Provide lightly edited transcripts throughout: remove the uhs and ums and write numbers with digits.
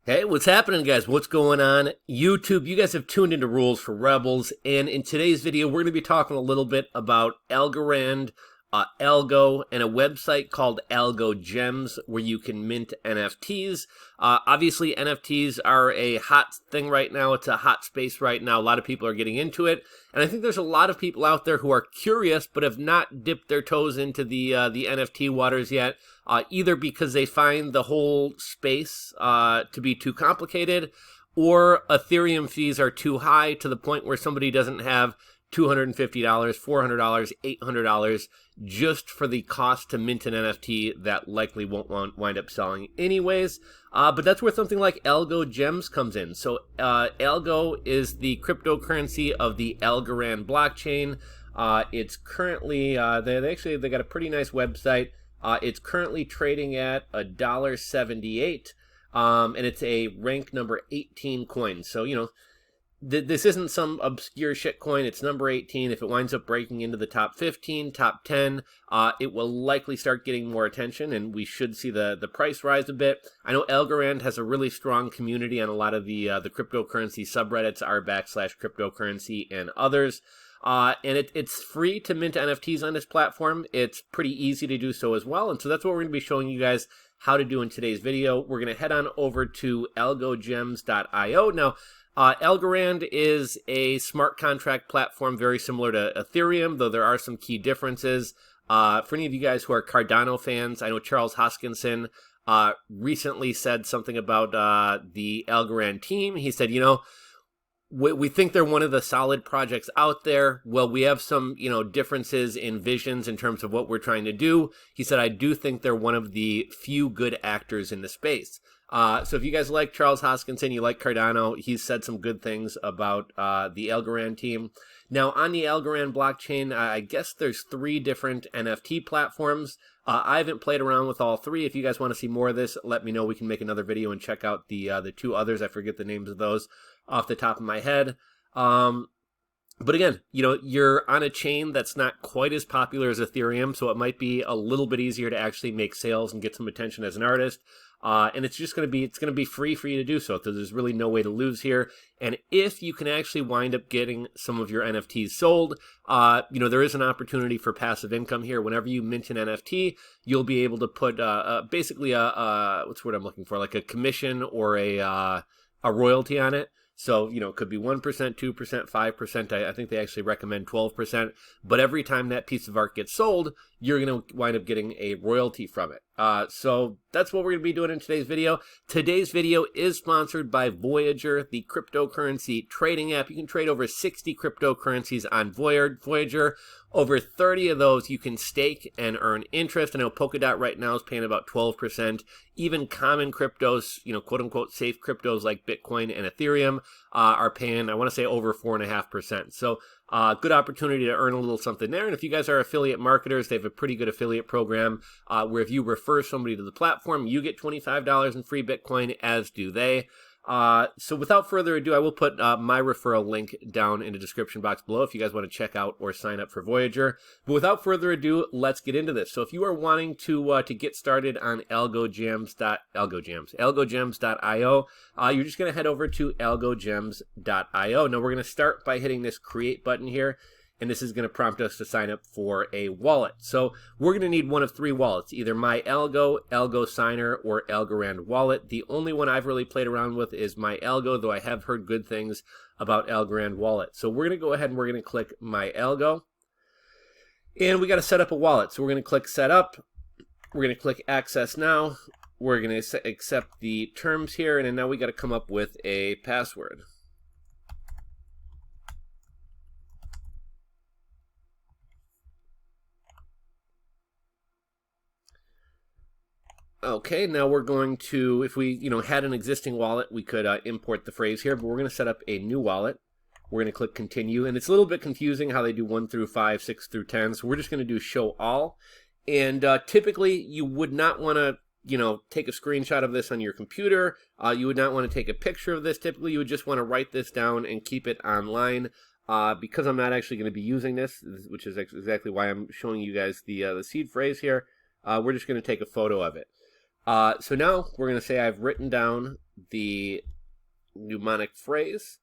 Hey, what's happening, guys? What's going on? YouTube, you guys have tuned into Rules for Rebels, and in today's video, we're going to be talking a little bit about Algorand, Algo, and a website called AlgoGems where you can mint NFTs. Obviously, NFTs are a hot thing right now. It's a hot space right now. A lot of people are getting into it, and I think there's a lot of people out there who are curious but have not dipped their toes into the NFT waters yet. Either because they find the whole space to be too complicated, or Ethereum fees are too high to the point where somebody doesn't have $250, $400, $800 just for the cost to mint an NFT that likely won't wind up selling anyways. But that's where something like AlgoGems comes in. So Algo is the cryptocurrency of the Algorand blockchain. It's currently, they got a pretty nice website. It's currently trading at $1.78, and it's a rank number 18 coin. So, you know, this isn't some obscure shit coin. It's number 18. If it winds up breaking into the top 15, top 10, it will likely start getting more attention, and we should see the price rise a bit. I know Algorand has a really strong community on a lot of the cryptocurrency subreddits, r/cryptocurrency and others. And it's free to mint NFTs on this platform. It's pretty easy to do so as well. And so that's what we're going to be showing you guys how to do in today's video. We're going to head on over to AlgoGems.io. Now, Algorand is a smart contract platform very similar to Ethereum, though there are some key differences. For any of you guys who are Cardano fans, I know Charles Hoskinson recently said something about the Algorand team. He said, you know, we think they're one of the solid projects out there. Well, we have some, differences in visions in terms of what we're trying to do. He said, I do think they're one of the few good actors in the space. So if you guys like Charles Hoskinson, you like Cardano, he's said some good things about the Algorand team. Now, on the Algorand blockchain, I guess there's 3 different NFT platforms. I haven't played around with all 3. If you guys want to see more of this, let me know. We can make another video and check out the 2 others. I forget the names of those off the top of my head. But again, you're on a chain that's not quite as popular as Ethereum, so it might be a little bit easier to actually make sales and get some attention as an artist. And it's going to be free for you to do so. So there's really no way to lose here. And if you can actually wind up getting some of your NFTs sold, there is an opportunity for passive income here. Whenever you mint an NFT, you'll be able to put basically what's the word I'm looking for, like a commission or a royalty on it. So, it could be 1%, 2%, 5%. I think they actually recommend 12%. But every time that piece of art gets sold, you're going to wind up getting a royalty from it. So that's what we're going to be doing in today's video. Today's video is sponsored by Voyager, the cryptocurrency trading app. You can trade over 60 cryptocurrencies on Voyager. Over 30 of those you can stake and earn interest. I know Polkadot right now is paying about 12%. Even common cryptos, quote unquote safe cryptos like Bitcoin and Ethereum are paying, I want to say, over 4.5%. So good opportunity to earn a little something there. And if you guys are affiliate marketers, they have a pretty good affiliate program where if you refer somebody to the platform, you get $25 in free Bitcoin, as do they. So without further ado, I will put my referral link down in the description box below if you guys want to check out or sign up for Voyager. But without further ado, let's get into this. So if you are wanting to get started on AlgoGems.io, you're just going to head over to AlgoGems.io. Now we're going to start by hitting this create button here. And this is going to prompt us to sign up for a wallet. So we're going to need one of 3 wallets, either My Algo, Algo Signer, or Algorand Wallet. The only one I've really played around with is My Algo, though I have heard good things about Algorand Wallet. So we're going to go ahead and we're going to click My Algo. And we got to set up a wallet. So we're going to click Set Up. We're going to click Access Now. We're going to accept the terms here. And then now we got to come up with a password. Okay, now we're going to, if we, had an existing wallet, we could import the phrase here, but we're going to set up a new wallet. We're going to click continue, and it's a little bit confusing how they do 1 through 5, 6 through 10, so we're just going to do show all. And typically, you would not want to, take a screenshot of this on your computer. You would not want to take a picture of this. Typically, you would just want to write this down and keep it online. Because I'm not actually going to be using this, which is exactly why I'm showing you guys the seed phrase here, we're just going to take a photo of it. So now we're going to say I've written down the mnemonic phrase.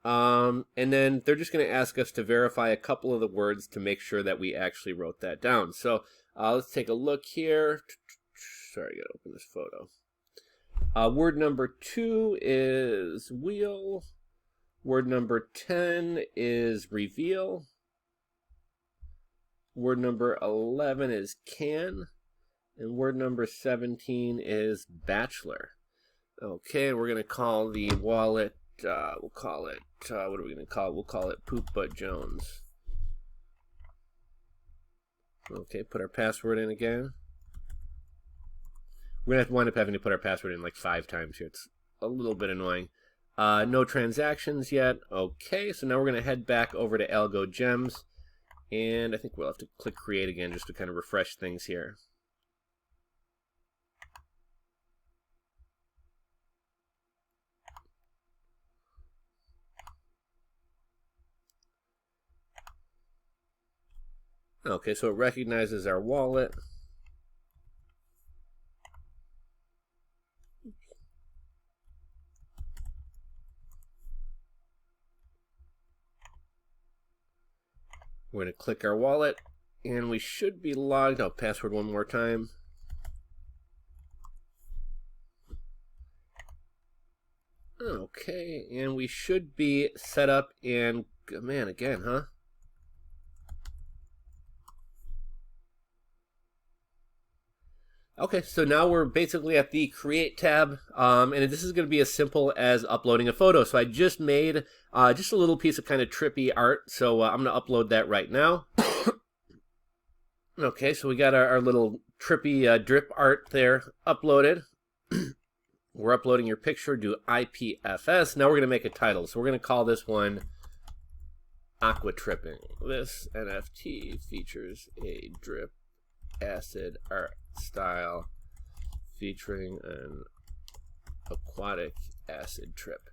And then they're just going to ask us to verify a couple of the words to make sure that we actually wrote that down. So let's take a look here. Sorry, I got to open this photo. Word number 2 is wheel. Word number 10 is reveal. Word number 11 is can. And word number 17 is bachelor. Okay, we're going to call the wallet, we'll call it, what are we going to call it? We'll call it Poop Butt Jones. Okay, put our password in again. We're going to have to wind up having to put our password in like 5 times here. It's a little bit annoying. No transactions yet. Okay, so now we're going to head back over to AlgoGems. And I think we'll have to click create again just to kind of refresh things here. Okay, so it recognizes our wallet. We're going to click our wallet, and we should be logged. Oh, password one more time. Okay, and we should be set up and, man, again, huh? Okay, so now we're basically at the Create tab, and this is going to be as simple as uploading a photo. So I just made just a little piece of kind of trippy art, so I'm going to upload that right now. Okay, so we got our little trippy drip art there uploaded. We're uploading your picture, do IPFS. Now we're going to make a title. So we're going to call this one Aqua Tripping. This NFT features a drip acid art style featuring an aquatic acid trip.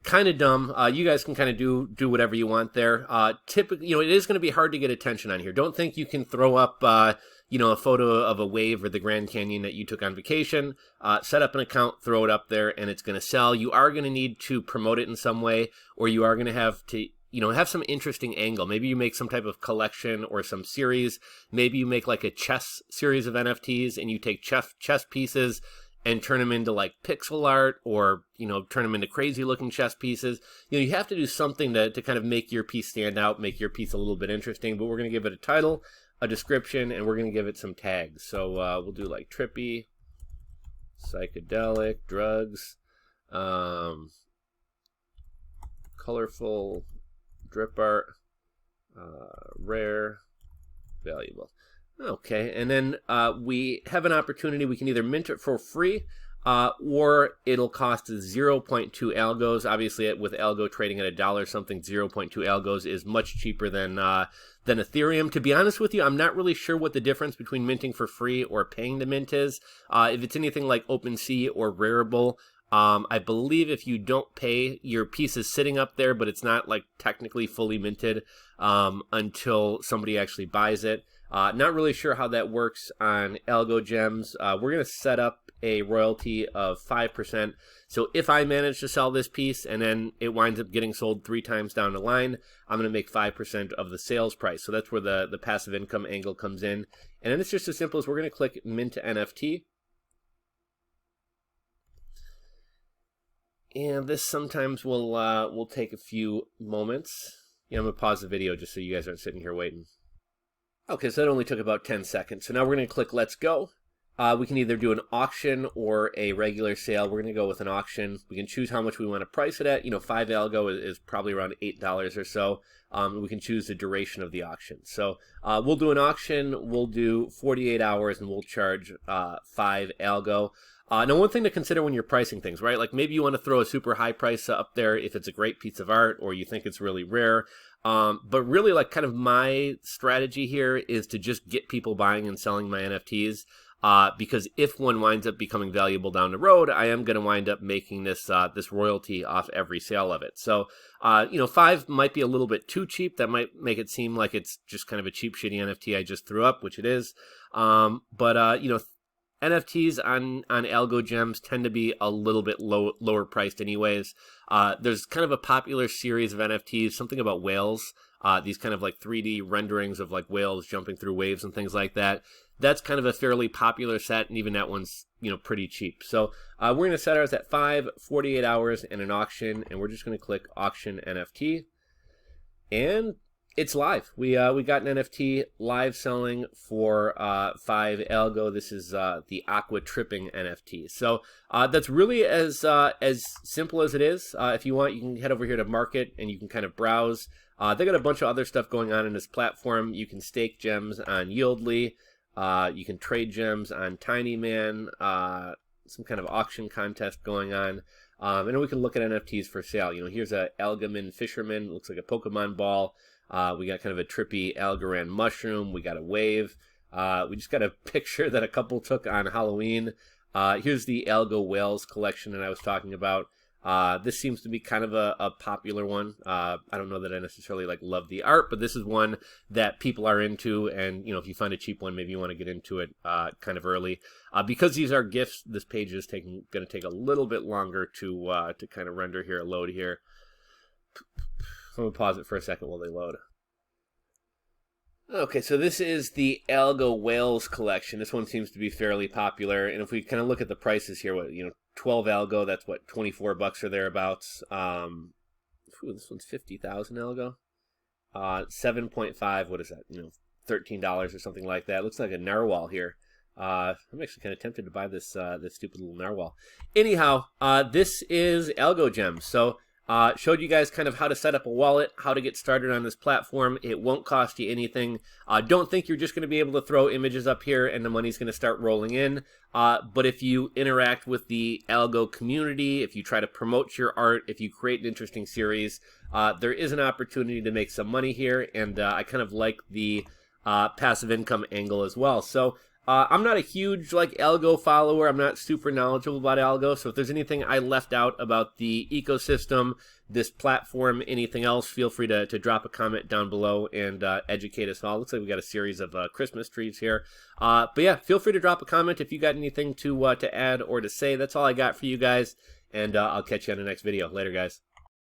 Kind of dumb. You guys can kind of do whatever you want there. Typically, it is going to be hard to get attention on here. Don't think you can throw up a photo of a wave or the Grand Canyon that you took on vacation. Set up an account, throw it up there, and it's going to sell. You are going to need to promote it in some way, or you are going to have to have some interesting angle. Maybe you make some type of collection or some series. Maybe you make like a chess series of NFTs and you take chess pieces and turn them into like pixel art, or, turn them into crazy looking chess pieces. You have to do something to kind of make your piece stand out, make your piece a little bit interesting, but we're going to give it a title, a description, and we're going to give it some tags. So we'll do like trippy, psychedelic, drugs, colorful, drip art, rare, valuable. Okay, and then we have an opportunity. We can either mint it for free, or it'll cost 0.2 algos. Obviously, with Algo trading at $1 something, 0.2 algos is much cheaper than Ethereum. To be honest with you, I'm not really sure what the difference between minting for free or paying to mint is. If it's anything like OpenSea or Rarible, I believe if you don't pay, your piece is sitting up there, but it's not like technically fully minted until somebody actually buys it. Not really sure how that works on AlgoGems. We're going to set up a royalty of 5%. So if I manage to sell this piece and then it winds up getting sold 3 times down the line, I'm going to make 5% of the sales price. So that's where the passive income angle comes in. And then it's just as simple as we're going to click Mint NFT. And this sometimes will take a few moments. I'm going to pause the video just so you guys aren't sitting here waiting. Okay, so that only took about 10 seconds. So now we're going to click Let's Go. We can either do an auction or a regular sale. We're going to go with an auction. We can choose how much we want to price it at. 5 algo is probably around $8 or so. We can choose the duration of the auction. So we'll do an auction. We'll do 48 hours and we'll charge 5 algo. Now, one thing to consider when you're pricing things, right? Like maybe you want to throw a super high price up there if it's a great piece of art or you think it's really rare. But really, like kind of my strategy here is to just get people buying and selling my NFTs. Because if one winds up becoming valuable down the road, I am going to wind up making this royalty off every sale of it. So, 5 might be a little bit too cheap. That might make it seem like it's just kind of a cheap, shitty NFT I just threw up, which it is. But NFTs on AlgoGems tend to be a little bit lower priced anyways. There's kind of a popular series of NFTs, something about whales. These kind of like 3D renderings of like whales jumping through waves and things like that. That's kind of a fairly popular set, and even that one's, you know, pretty cheap. So we're going to set ours at 5, 48 hours, and an auction, and we're just going to click Auction NFT, and it's live. We got an NFT live selling for 5 Algo. This is the Aqua Tripping NFT. So that's really as simple as it is. If you want, you can head over here to Market, and you can kind of browse. They got a bunch of other stuff going on in this platform. You can stake gems on Yieldly. You can trade gems on Tiny Man. Some kind of auction contest going on. And then we can look at NFTs for sale. You know, here's a Algamin Fisherman. Looks like a Pokemon ball. We got kind of a trippy Algorand mushroom. We got a wave. We just got a picture that a couple took on Halloween. Here's the Algo Whales collection that I was talking about. This seems to be kind of a popular one. I don't know that I necessarily like love the art, but this is one that people are into, and you know, if you find a cheap one, maybe you want to get into it kind of early. Because these are gifts, this page is going to take a little bit longer to kind of render here, load here. I'm going to pause it for a second while they load. Okay, so this is the Algo Whales collection. This one seems to be fairly popular, and if we kind of look at the prices here, what, you know, 12 Algo, that's what, $24 or thereabouts. This one's 50,000 Algo. 7.5, what is that? You know, $13 or something like that. It looks like a narwhal here. I'm actually kind of tempted to buy this this stupid little narwhal. Anyhow, this is AlgoGems. So showed you guys kind of how to set up a wallet, how to get started on this platform. It won't cost you anything. Don't think you're just going to be able to throw images up here and the money's going to start rolling in. But if you interact with the Algo community, if you try to promote your art, if you create an interesting series, there is an opportunity to make some money here. And I kind of like the passive income angle as well. So I'm not a huge like Algo follower. I'm not super knowledgeable about Algo. So if there's anything I left out about the ecosystem, this platform, anything else, feel free to drop a comment down below and educate us all. Looks like we got a series of Christmas trees here. But yeah, feel free to drop a comment if you got anything to add or to say. That's all I got for you guys. And I'll catch you on the next video. Later, guys.